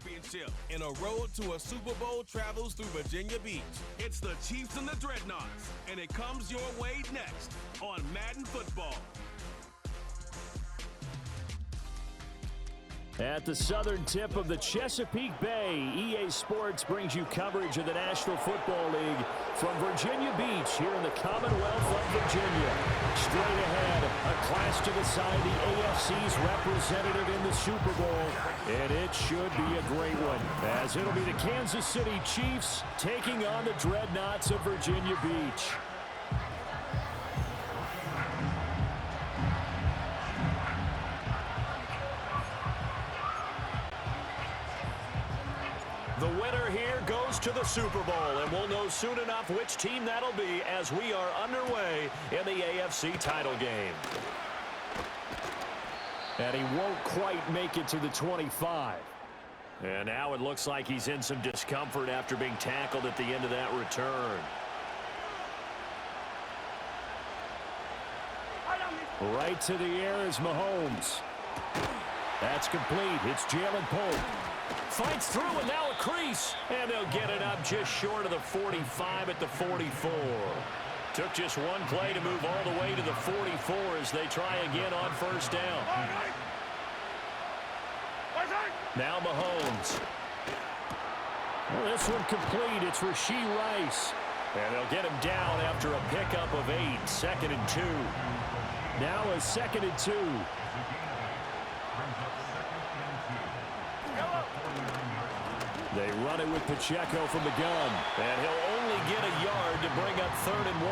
championship, and a road to a Super Bowl travels through Virginia Beach. It's the Chiefs and the Dreadnoughts, and it comes your way next on Madden Football. At the southern tip of the Chesapeake Bay, EA Sports brings you coverage of the National Football League from Virginia Beach here in the Commonwealth of Virginia. Straight ahead, a clash to decide the AFC's representative in the Super Bowl, and it should be a great one, as it'll be the Kansas City Chiefs taking on the Dreadnoughts of Virginia Beach. The winner here goes to the Super Bowl, and we'll know soon enough which team that'll be as we are underway in the AFC title game. And he won't quite make it to the 25. And now it looks like he's in some discomfort after being tackled at the end of that return. Right to the air is Mahomes. That's complete. It's Jalen Pope. Fights through, and now a crease. And they'll get it up just short of the 45 at the 44. Took just one play to move all the way to the 44 as they try again on first down. Now Mahomes. Well, this one complete. It's Rashee Rice. And they'll get him down after a pickup of 8. 2nd and 2. Now a 2nd and 2. They run it with Pacheco from the gun. And he'll only get a yard to bring up 3rd and 1.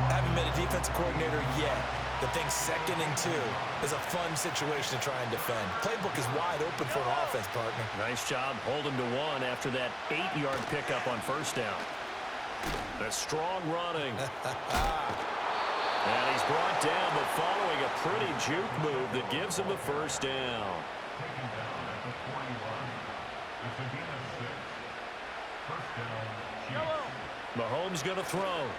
Haven't been a defensive coordinator yet. The thing 2nd and 2 is a fun situation to try and defend. Playbook is wide open for an offense, partner. Nice job holding to 1 after that 8-yard pickup on first down. A strong running. And he's brought down, but following a pretty juke move that gives him the first down. Mahomes going to throw.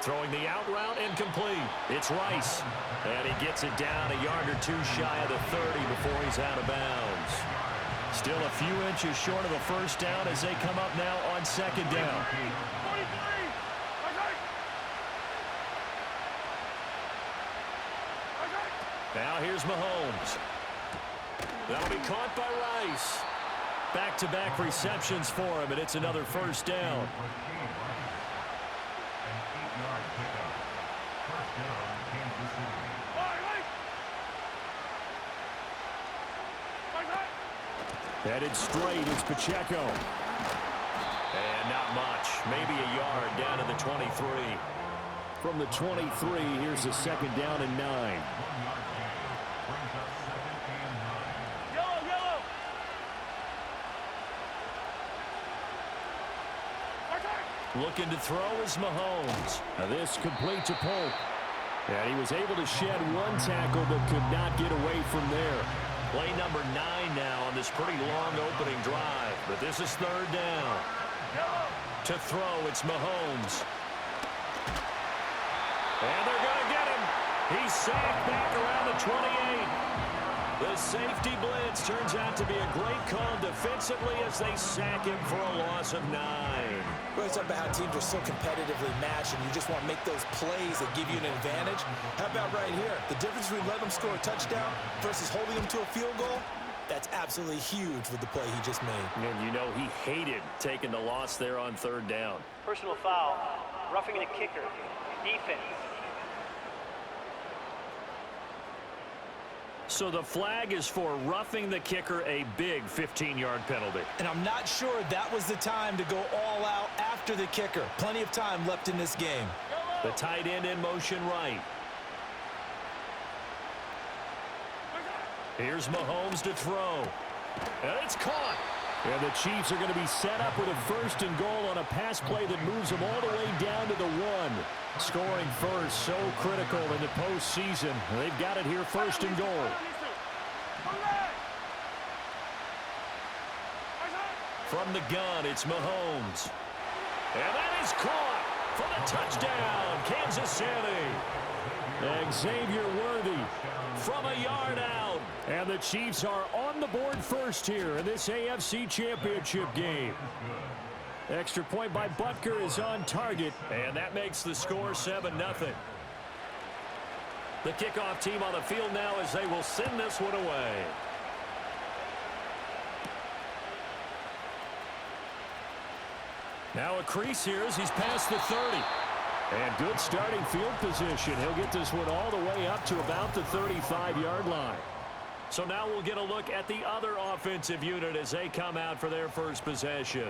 Throwing the out route and complete. It's Rice. And he gets it down a yard or 2 shy of the 30 before he's out of bounds. Still a few inches short of the first down as they come up now on 2nd down. Now here's Mahomes. That'll be caught by Rice. Back-to-back receptions for him, and it's another first down. Headed straight, it's Pacheco. And not much, maybe a yard down to the 23. From the 23, here's the 2nd down and 9. Looking to throw is Mahomes. Now this complete to Pope. And he was able to shed 1 tackle but could not get away from there. Play number 9 now on this pretty long opening drive. But this is 3rd down. To throw, it's Mahomes. And they're going to get him. He's sacked back around the 28. The safety blitz turns out to be a great call defensively as they sack him for a loss of 9. We always talk about how teams are so competitively matched and you just want to make those plays that give you an advantage. How about right here? The difference between letting them score a touchdown versus holding them to a field goal, that's absolutely huge with the play he just made. And you know he hated taking the loss there on 3rd down. Personal foul, roughing the kicker, defense. So the flag is for roughing the kicker, a big 15-yard penalty. And I'm not sure that was the time to go all out after the kicker. Plenty of time left in this game. The tight end in motion right. Here's Mahomes to throw. And it's caught. And the Chiefs are going to be set up with a 1st and goal on a pass play that moves them all the way down to the 1. Scoring first, so critical in the postseason. They've got it here, 1st and goal. From the gun, it's Mahomes. And that is caught for the touchdown, Kansas City. Xavier Worthy from a yard out. And the Chiefs are on the board first here in this AFC Championship game. Extra point by Butker is on target, and that makes the score 7-0. The kickoff team on the field now as they will send this one away. Now a crease here as he's past the 30. And good starting field position. He'll get this one all the way up to about the 35-yard line. So now we'll get a look at the other offensive unit as they come out for their first possession.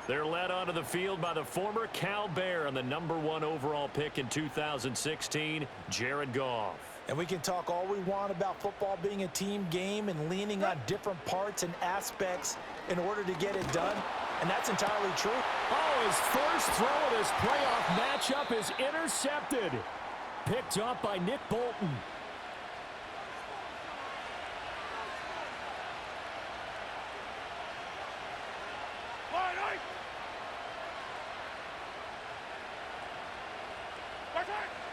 They're led onto the field by the former Cal Bear and the #1 overall pick in 2016, Jared Goff. And we can talk all we want about football being a team game and leaning on different parts and aspects in order to get it done. And that's entirely true. Oh, his first throw of this playoff matchup is intercepted. Picked up by Nick Bolton.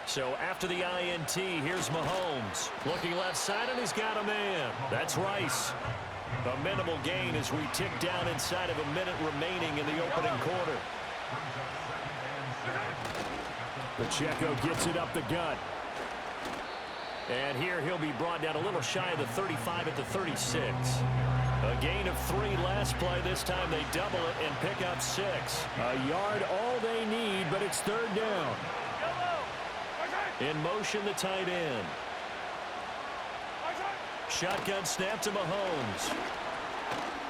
So after the INT, here's Mahomes. Looking left side, and he's got a man. That's Rice. A minimal gain as we tick down inside of a minute remaining in the opening quarter. Pacheco gets it up the gut. And here he'll be brought down a little shy of the 35 at the 36. A gain of 3 last play. This time they double it and pick up 6. A yard all they need, but it's third down. In motion, the tight end. Shotgun snap to Mahomes.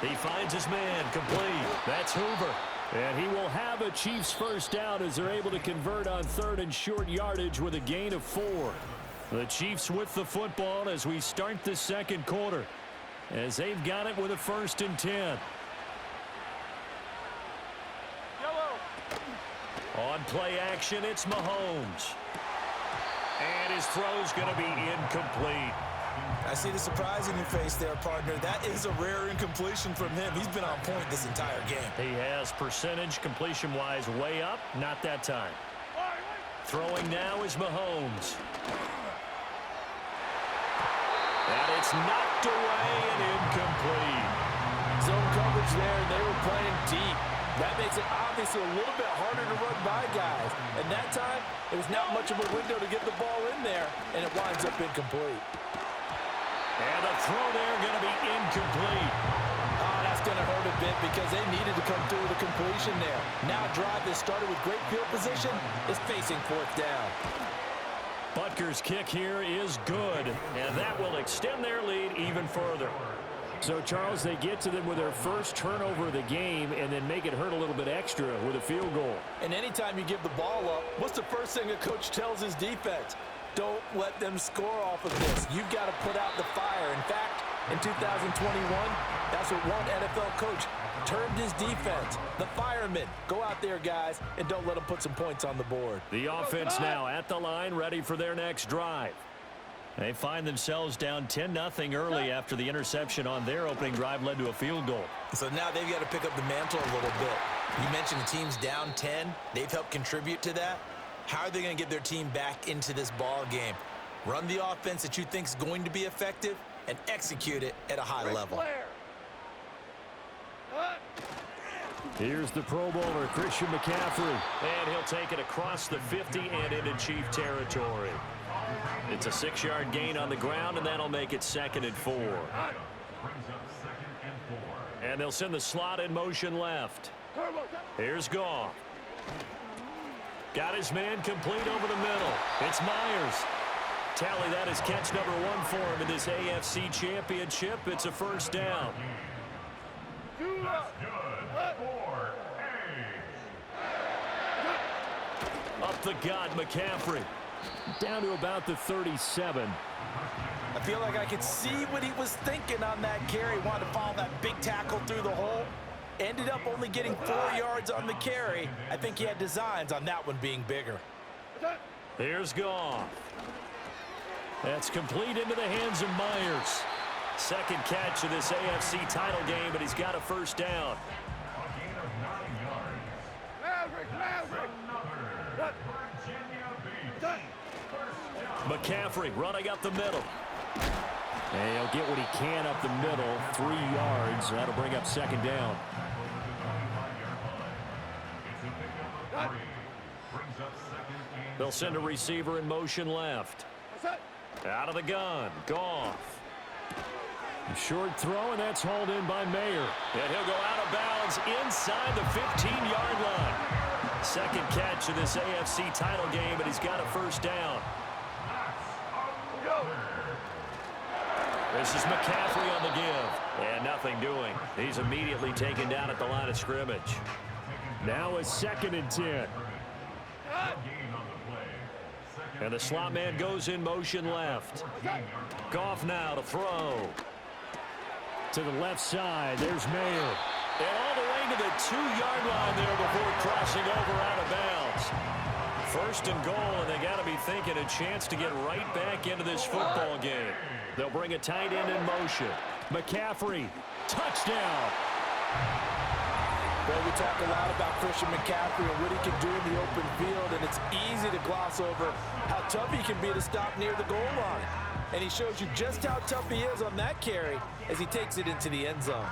He finds his man, complete. That's Hoover. And he will have a Chiefs first down as they're able to convert on third and short yardage with a gain of 4. The Chiefs with the football as we start the second quarter, as they've got it with a 1st and 10. On play action, it's Mahomes. And his throw's going to be incomplete. I see the surprise in your face there, partner. That is a rare incompletion from him. He's been on point this entire game. He has percentage completion-wise way up. Not that time. Throwing now is Mahomes. And it's knocked away and incomplete. Zone coverage there, and they were playing deep. That makes it obviously a little bit harder to run by guys. And that time, it was not much of a window to get the ball in there, and it winds up incomplete. And the throw there going to be incomplete. Oh, that's going to hurt a bit because they needed to come through with a completion there. Now a drive that started with great field position is facing 4th down. Butker's kick here is good, and that will extend their lead even further. So, Charles, they get to them with their first turnover of the game and then make it hurt a little bit extra with a field goal. And anytime you give the ball up, what's the first thing a coach tells his defense? Don't let them score off of this. You've got to put out the fire. In fact, in 2021, that's what one NFL coach termed his defense. The firemen. Go out there, guys, and don't let them put some points on the board. The offense now at the line, ready for their next drive. They find themselves down 10-0 early after the interception on their opening drive led to a field goal. So now they've got to pick up the mantle a little bit. You mentioned the team's down 10. They've helped contribute to that. How are they going to get their team back into this ball game? Run the offense that you think is going to be effective and execute it at a high level. Here's the Pro Bowler, Christian McCaffrey. And he'll take it across the 50 and into Chief territory. It's a 6-yard gain on the ground, and that'll make it 2nd and 4. And they'll send the slot in motion left. Here's Goff. Got his man complete over the middle. It's Myers. Tally that is catch number 1 for him in this AFC Championship. It's a first down. Up the gut, McCaffrey. Down to about the 37. I feel like I could see what he was thinking on that carry. Wanted to follow that big tackle through the hole. Ended up only getting 4 yards on the carry. I think he had designs on that one being bigger. Here's Goff. That's complete into the hands of Myers. Second catch of this AFC title game, but he's got a first down. McCaffrey running up the middle. And he'll get what he can up the middle, 3 yards. That'll bring up second down. They'll send a receiver in motion left. Out of the gun, Goff. A short throw, and that's hauled in by Mayer. And he'll go out of bounds inside the 15-yard line. Second catch of this AFC title game, and he's got a first down. This is McCaffrey on the give. And nothing doing. He's immediately taken down at the line of scrimmage. Now a 2nd and 10. And the slot man goes in motion left. Goff now to throw. To the left side, there's Mayer. And all the way to the 2-yard line there before crossing over out of bounds. First and goal, and they got to be thinking a chance to get right back into this football game. They'll bring a tight end in motion. McCaffrey, touchdown. Well, we talk a lot about Christian McCaffrey and what he can do in the open field, and it's easy to gloss over how tough he can be to stop near the goal line. And he shows you just how tough he is on that carry as he takes it into the end zone.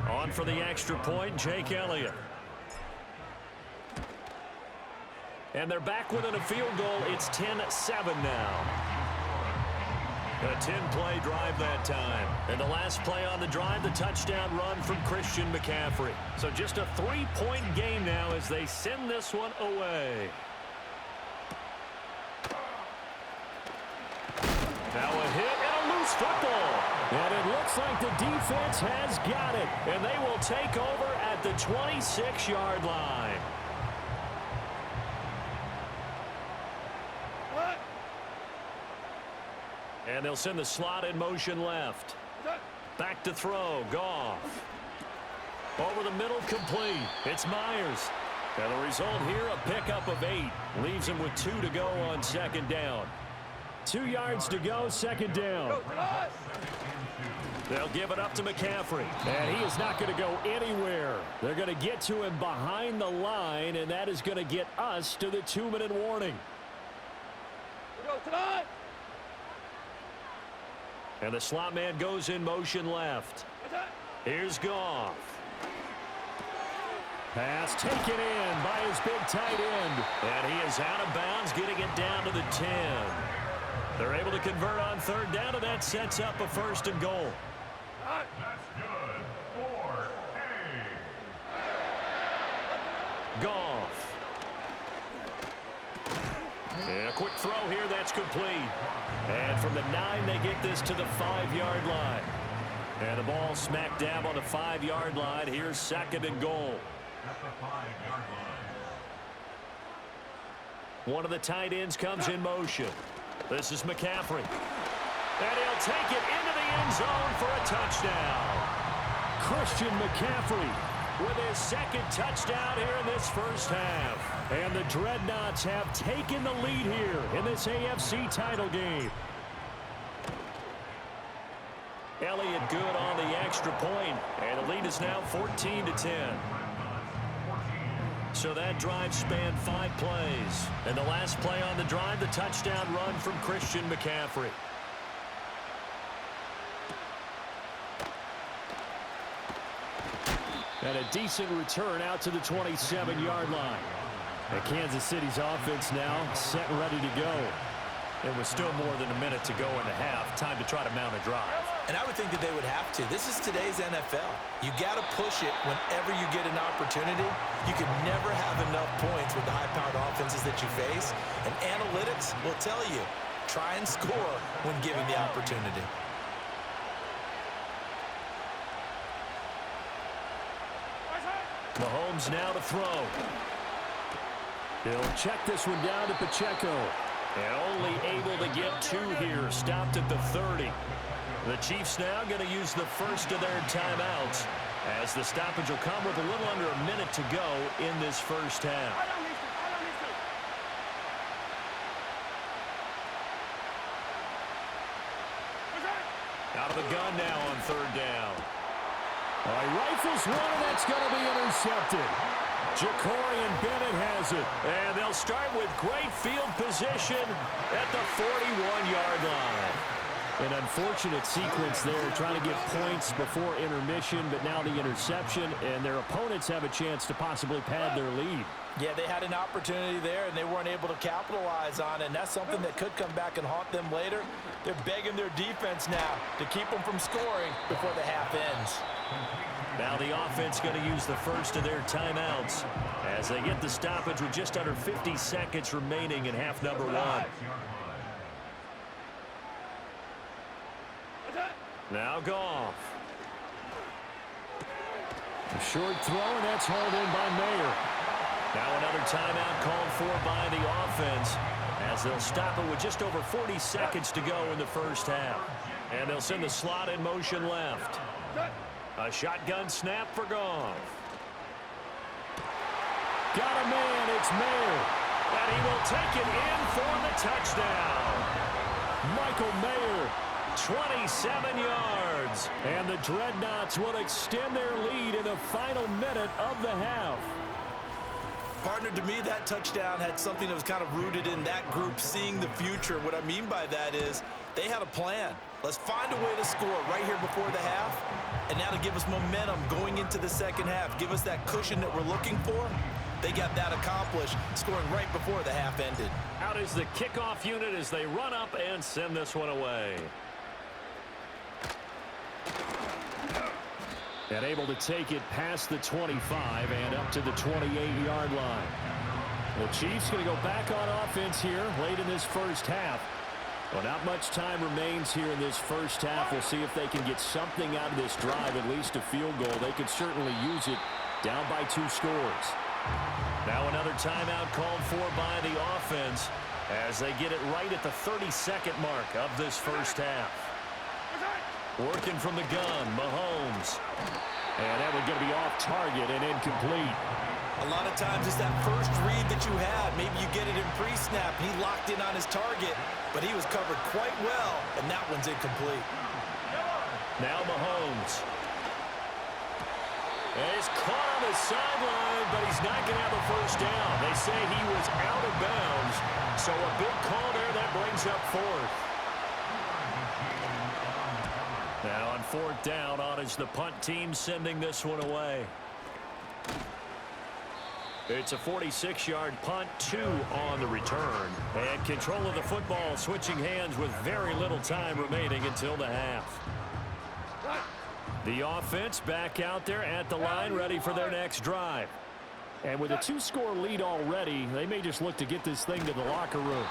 On for the extra point, Jake Elliott. And they're back within a field goal. It's 10-7 now. A 10-play drive that time. And the last play on the drive, the touchdown run from Christian McCaffrey. So just a 3-point game now as they send this one away. Now a hit and a loose football. And it looks like the defense has got it. And they will take over at the 26-yard line. And they'll send the slot in motion left. Back to throw, Goff. Over the middle, complete. It's Myers. And the result here, a pickup of 8. Leaves him with 2 to go on second down. 2 yards to go, second down. They'll give it up to McCaffrey. And he is not going to go anywhere. They're going to get to him behind the line, and that is going to get us to the 2-minute warning. And the slot man goes in motion left. Here's Goff. Pass taken in by his big tight end. And he is out of bounds, getting it down to the 10. They're able to convert on third down, and that sets up a first and goal. That's good for Goff. And a quick throw here, that's complete. And from the 9, they get this to the 5-yard line. And the ball smack dab on the 5-yard line. Here's second and goal. At the 5-yard line. One of the tight ends comes in motion. This is McCaffrey. And he'll take it into the end zone for a touchdown. Christian McCaffrey with his second touchdown here in this first half. And the Dreadnoughts have taken the lead here in this AFC title game. Elliott good on the extra point, and the lead is now 14-10. So that drive spanned 5 plays. And the last play on the drive, the touchdown run from Christian McCaffrey. And a decent return out to the 27-yard line. And Kansas City's offense now set and ready to go. It was still more than a minute to go in the half. Time to try to mount a drive. And I would think that they would have to. This is today's NFL. You got to push it whenever you get an opportunity. You can never have enough points with the high-powered offenses that you face. And analytics will tell you, try and score when given the opportunity. Mahomes now to throw. He'll check this one down to Pacheco. And only able to get 2 here. Stopped at the 30. The Chiefs now going to use the first of their timeouts, as the stoppage will come with a little under a minute to go in this first half. Out of the gun now on third down. All right, rifles one, and that's going to be intercepted. Ja'Cory Bennett has it. And they'll start with great field position at the 41-yard line. An unfortunate sequence there, trying to get points before intermission, but now the interception, and their opponents have a chance to possibly pad their lead. Yeah, they had an opportunity there, and they weren't able to capitalize on it, and that's something that could come back and haunt them later. They're begging their defense now to keep them from scoring before the half ends. Now the offense going to use the first of their timeouts as they get the stoppage with just under 50 seconds remaining in half number one. Now Goff. A short throw, and that's hauled in by Mayer. Now another timeout called for by the offense as they'll stop it with just over 40 seconds to go in the first half. And they'll send the slot in motion left. A shotgun snap for Goff. Got a man, it's Mayer. And he will take it in for the touchdown. Michael Mayer, 27 yards. And the Dreadnoughts will extend their lead in the final minute of the half. Partner, to me, that touchdown had something that was kind of rooted in that group seeing the future. What I mean by that is they had a plan. Let's find a way to score right here before the half. And now to give us momentum going into the second half, give us that cushion that we're looking for. They got that accomplished, scoring right before the half ended. Out is the kickoff unit as they run up and send this one away. And able to take it past the 25 and up to the 28-yard line. The Chiefs going to go back on offense here late in this first half. Well, not much time remains here in this first half. We'll see if they can get something out of this drive, at least a field goal. They could certainly use it down by 2 scores. Now another timeout called for by the offense as they get it right at the 32nd mark of this first half. Working from the gun, Mahomes. And that one's going to be off target and incomplete. A lot of times it's that first read that you had. Maybe you get it in pre-snap. He locked in on his target, but he was covered quite well, and that one's incomplete. Now Mahomes. And he's caught on the sideline, but he's not going to have a first down. They say he was out of bounds, so a big call there that brings up 4th. Now on 4th down, on is the punt team sending this one away. It's a 46-yard punt, 2 on the return. And control of the football switching hands with very little time remaining until the half. The offense back out there at the line, ready for their next drive. And with a 2-score lead already, they may just look to get this thing to the locker room.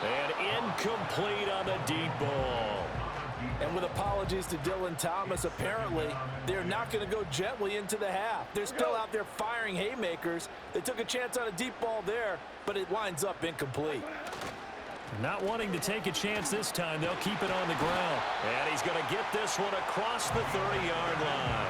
And incomplete on the deep ball. And with apologies to Dylan Thomas, apparently they're not going to go gently into the half. They're still out there firing haymakers. They took a chance on a deep ball there, but it winds up incomplete. Not wanting to take a chance this time, they'll keep it on the ground. And he's going to get this one across the 30-yard line.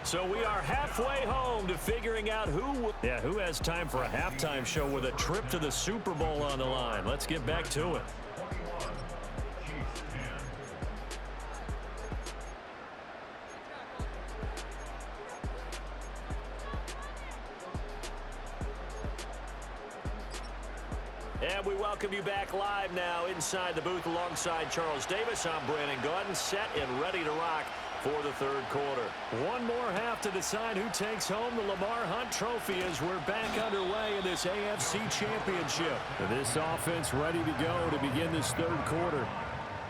So we are halfway home to figuring out who has time for a halftime show with a trip to the Super Bowl on the line. Let's get back to it. And we welcome you back live now inside the booth alongside Charles Davis. I'm Brandon Gordon, set and ready to rock for the third quarter. One more half to decide who takes home the Lamar Hunt Trophy as we're back underway in this AFC Championship. This offense ready to go to begin this third quarter.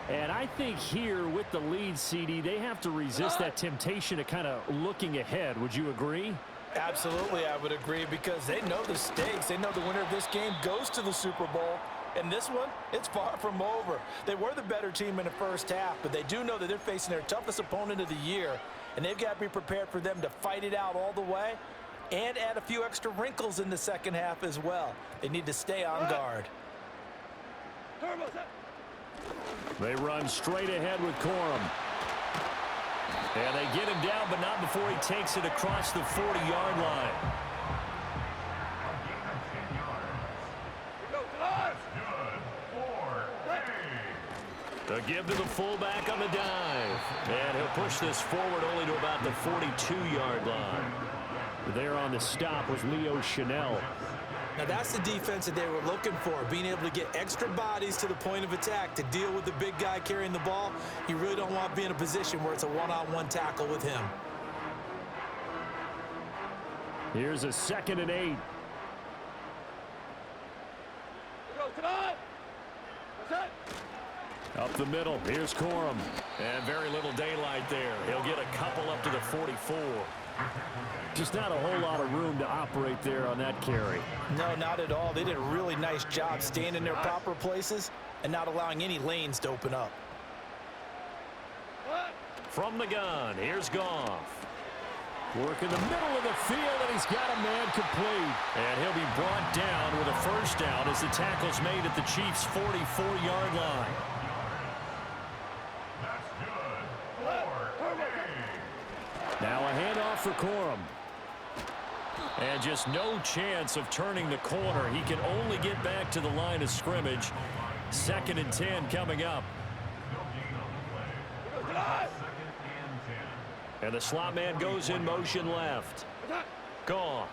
And I think here with the lead, CD, they have to resist that temptation of kind of looking ahead. Would you agree? Absolutely, I would agree, because they know the stakes. They know the winner of this game goes to the Super Bowl. And this one, it's far from over. They were the better team in the first half, but they do know that they're facing their toughest opponent of the year, and they've got to be prepared for them to fight it out all the way and add a few extra wrinkles in the second half as well. They need to stay on guard. They run straight ahead with Corum. And they get him down, but not before he takes it across the 40-yard line. A give to the fullback on the dive. And he'll push this forward only to about the 42-yard line. There on the stop was Leo Chanel. Now that's the defense that they were looking for, being able to get extra bodies to the point of attack to deal with the big guy carrying the ball. You really don't want to be in a position where it's a one-on-one tackle with him. Here's a 2nd and 8. Up the middle, here's Corum. And very little daylight there. He'll get a couple up to the 44. Just not a whole lot of room to operate there on that carry. No, not at all. They did a really nice job staying in their proper places and not allowing any lanes to open up. From the gun, here's Goff. Work in the middle of the field, and he's got a man complete. And he'll be brought down with a first down as the tackle's made at the Chiefs' 44-yard line. Now a handoff for Corum. And just no chance of turning the corner. He can only get back to the line of scrimmage. 2nd and 10 coming up. And the slot man goes in motion left. Gone.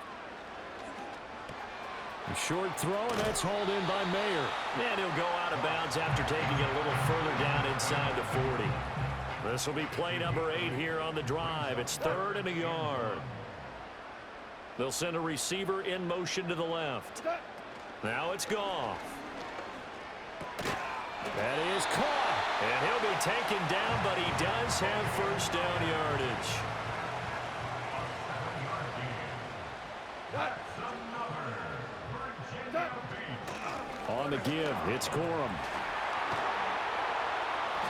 A short throw, and that's hauled in by Mayer. And he'll go out of bounds after taking it a little further down inside the 40. This will be play number 8 here on the drive. It's 3rd and a yard. They'll send a receiver in motion to the left. Now it's Goff. That is caught. And he'll be taken down, but he does have first down yardage. On the give, it's Corum.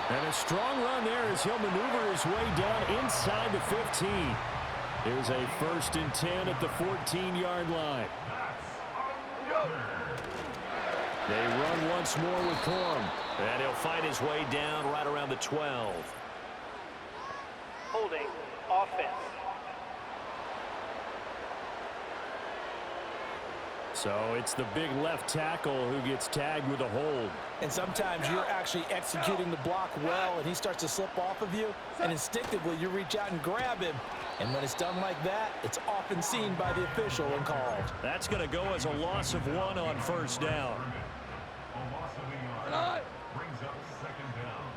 And a strong run there as he'll maneuver his way down inside the 15. Here's a 1st and 10 at the 14-yard line. They run once more with Corum. And he'll fight his way down right around the 12. Holding offense. So it's the big left tackle who gets tagged with a hold. And sometimes you're actually executing the block well, and he starts to slip off of you, and instinctively you reach out and grab him. And when it's done like that, it's often seen by the official and called. That's going to go as a loss of 1 on first down.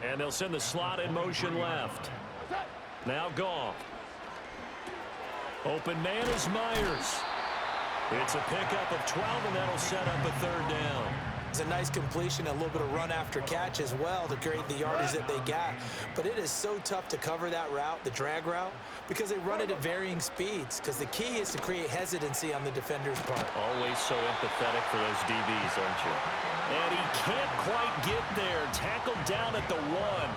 And they'll send the slot in motion left. Now Goff. Open man is Myers. It's a pickup of 12, and that'll set up a 3rd down. It's a nice completion, a little bit of run after catch as well to create the yardage that they got. But it is so tough to cover that route, the drag route, because they run it at varying speeds. Because the key is to create hesitancy on the defender's part. Always so empathetic for those DBs, aren't you? And he can't quite get there. Tackled down at the 1.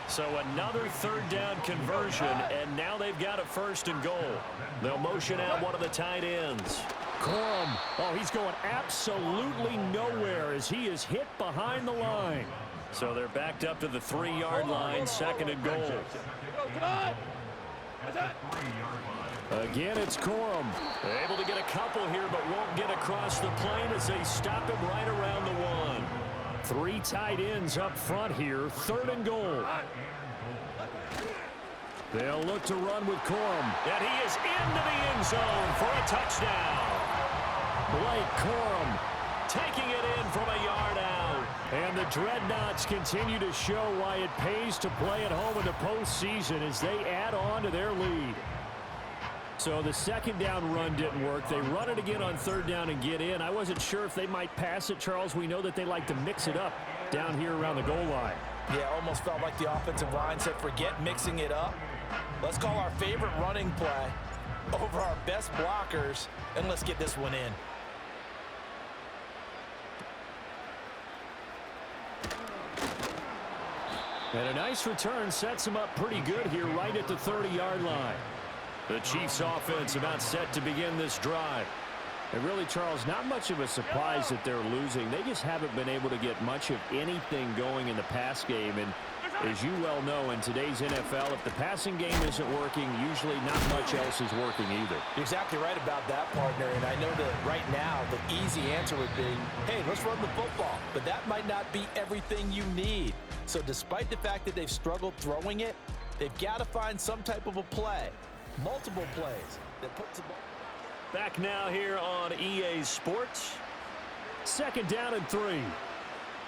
So another 3rd down conversion, and now they've got a 1st and goal. They'll motion out one of the tight ends. Corum. Oh, he's going absolutely nowhere as he is hit behind the line. So they're backed up to the 3-yard line, 2nd and goal. Again, it's Corum. Able to get a couple here, but won't get across the plane as they stop him right around the 1. 3 tight ends up front here, 3rd and goal. They'll look to run with Corum. And he is into the end zone for a touchdown. Blake Corum taking it in from a yard out. And the Dreadnoughts continue to show why it pays to play at home in the postseason as they add on to their lead. So the 2nd down run didn't work. They run it again on 3rd down and get in. I wasn't sure if they might pass it, Charles. We know that they like to mix it up down here around the goal line. Yeah, almost felt like the offensive line said, forget mixing it up. Let's call our favorite running play over our best blockers, and let's get this one in. And a nice return sets them up pretty good here right at the 30-yard line. The Chiefs offense about set to begin this drive. And really, Charles, not much of a surprise that they're losing. They just haven't been able to get much of anything going in the pass game. And As you well know, in today's NFL, if the passing game isn't working, usually not much else is working either. You're exactly right about that, partner. And I know that right now the easy answer would be, hey, let's run the football. But that might not be everything you need. So despite the fact that they've struggled throwing it, they've got to find some type of a play, multiple plays that puts the ball. Back now here on EA Sports. 2nd down and 3.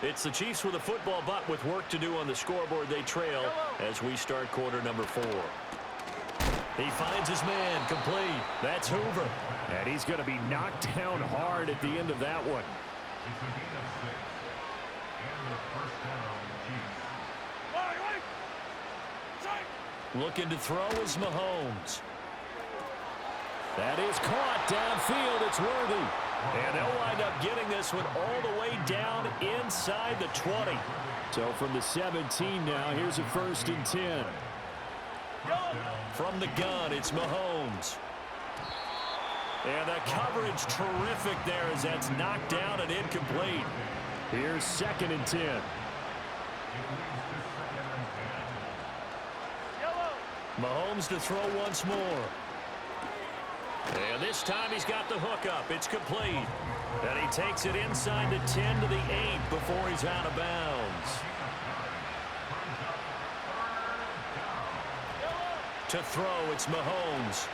It's the Chiefs with a football, but with work to do on the scoreboard, they trail as we start quarter number 4. He finds his man, complete. That's Hoover. And he's going to be knocked down hard at the end of that one. It's a gain of 6. And the first down, Chiefs. Looking to throw is Mahomes. That is caught downfield. It's Worthy. And they'll wind up getting this one all the way down inside the 20. So from the 17 now, here's a 1st and 10. From the gun, it's Mahomes. And the coverage terrific there as that's knocked down and incomplete. Here's 2nd and 10. Mahomes to throw once more. And this time he's got the hook up. It's complete. And he takes it inside the 10 to the 8 before he's out of bounds. To throw, it's Mahomes.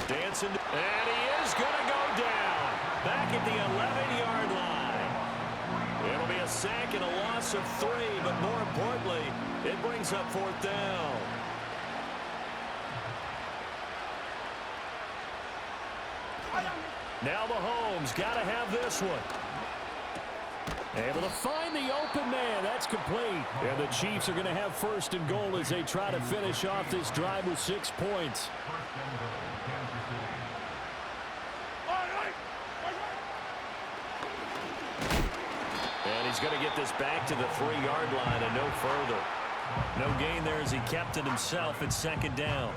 Dancing. And he is going to go down. Back at the 11-yard line. It'll be a sack and a loss of 3, but more importantly, it brings up 4th down. Now Mahomes got to have this one. Able to find the open man. That's complete. And the Chiefs are going to have 1st and goal as they try to finish off this drive with 6 points. And he's going to get this back to the 3-yard line and no further. No gain there as he kept it himself at 2nd down.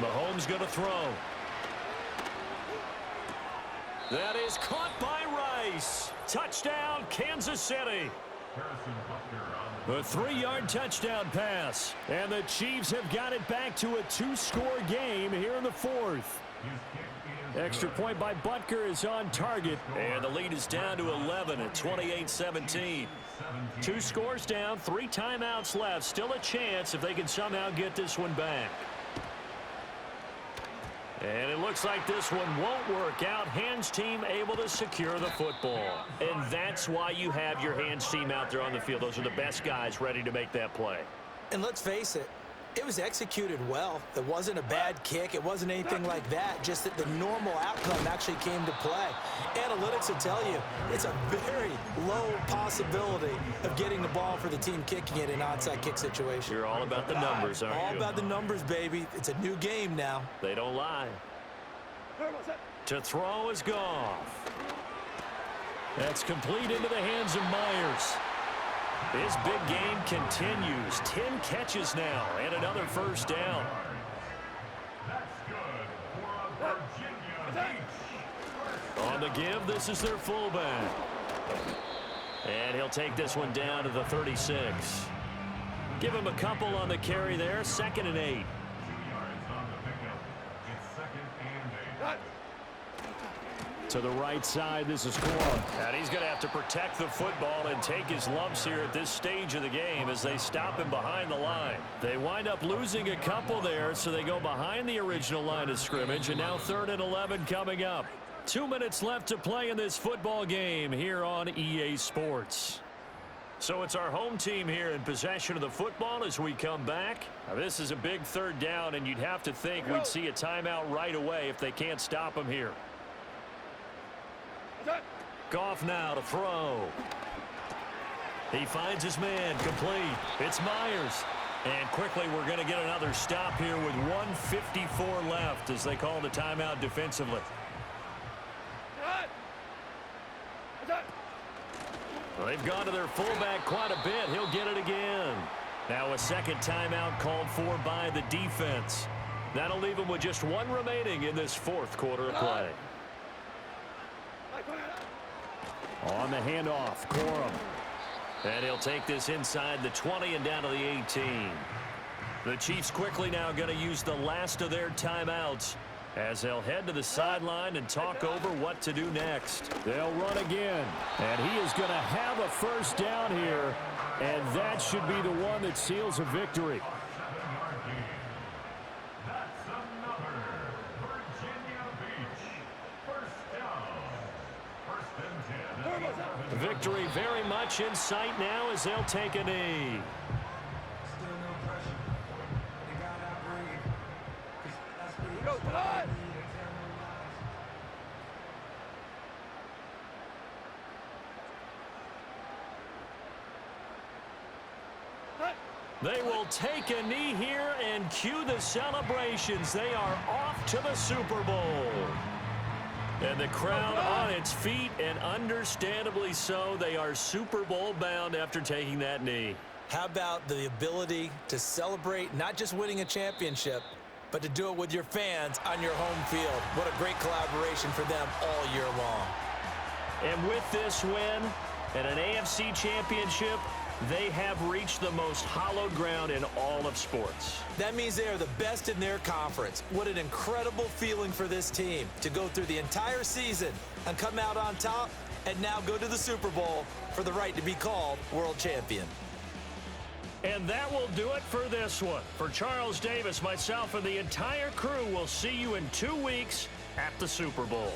Mahomes going to throw. That is caught by Rice. Touchdown, Kansas City. The 3-yard touchdown pass. And the Chiefs have got it back to a 2-score game here in the 4th. Extra point by Butker is on target. And the lead is down to 11 at 28-17. 2 scores down, 3 timeouts left. Still a chance if they can somehow get this one back. And it looks like this one won't work out. Hands team able to secure the football. And that's why you have your hands team out there on the field. Those are the best guys ready to make that play. And let's face it, it was executed well. It wasn't a bad kick. It wasn't anything like that. Just that the normal outcome actually came to play. Analytics will tell you it's a very low possibility of getting the ball for the team kicking it in an onside kick situation. You're all about the numbers, aren't you? All about the numbers, baby. It's a new game now. They don't lie. To throw is Goff. That's complete into the hands of Myers. His big game continues. 10 catches now and another 1st down. That's good for Virginia Beach. On the give, this is their fullback. And he'll take this one down to the 36. Give him a couple on the carry there. 2nd and 8. 2 yards on the pickup. It's 2nd and 8. To the right side, this is Corum. And he's going to have to protect the football and take his lumps here at this stage of the game as they stop him behind the line. They wind up losing a couple there, so they go behind the original line of scrimmage, and now 3rd and 11 coming up. 2 minutes left to play in this football game here on EA Sports. So it's our home team here in possession of the football as we come back. Now this is a big 3rd down, and you'd have to think we'd see a timeout right away if they can't stop him here. Goff now to throw. He finds his man, complete. It's Myers. And quickly we're going to get another stop here with 1:54 left as they call the timeout defensively. Well, they've gone to their fullback quite a bit. He'll get it again. Now a 2nd timeout called for by the defense. That'll leave them with just one remaining in this fourth quarter of play. On the handoff, Corum. And he'll take this inside the 20 and down to the 18. The Chiefs quickly now going to use the last of their timeouts as they'll head to the sideline and talk over what to do next. They'll run again, and he is going to have a first down here, and that should be the one that seals a victory. That's another Virginia Beach. First down. First and 10. Victory very much in sight now as they'll take a knee. They will take a knee here and cue the celebrations. They are off to the Super Bowl. And the crowd on its feet, and understandably so. They are Super Bowl bound after taking that knee. How about the ability to celebrate not just winning a championship, but to do it with your fans on your home field? What a great collaboration for them all year long. And with this win and an AFC championship, they have reached the most hallowed ground in all of sports. That means they are the best in their conference. What an incredible feeling for this team to go through the entire season and come out on top and now go to the Super Bowl for the right to be called world champion. And that will do it for this one. For Charles Davis, myself, and the entire crew, we'll see you in 2 weeks at the Super Bowl.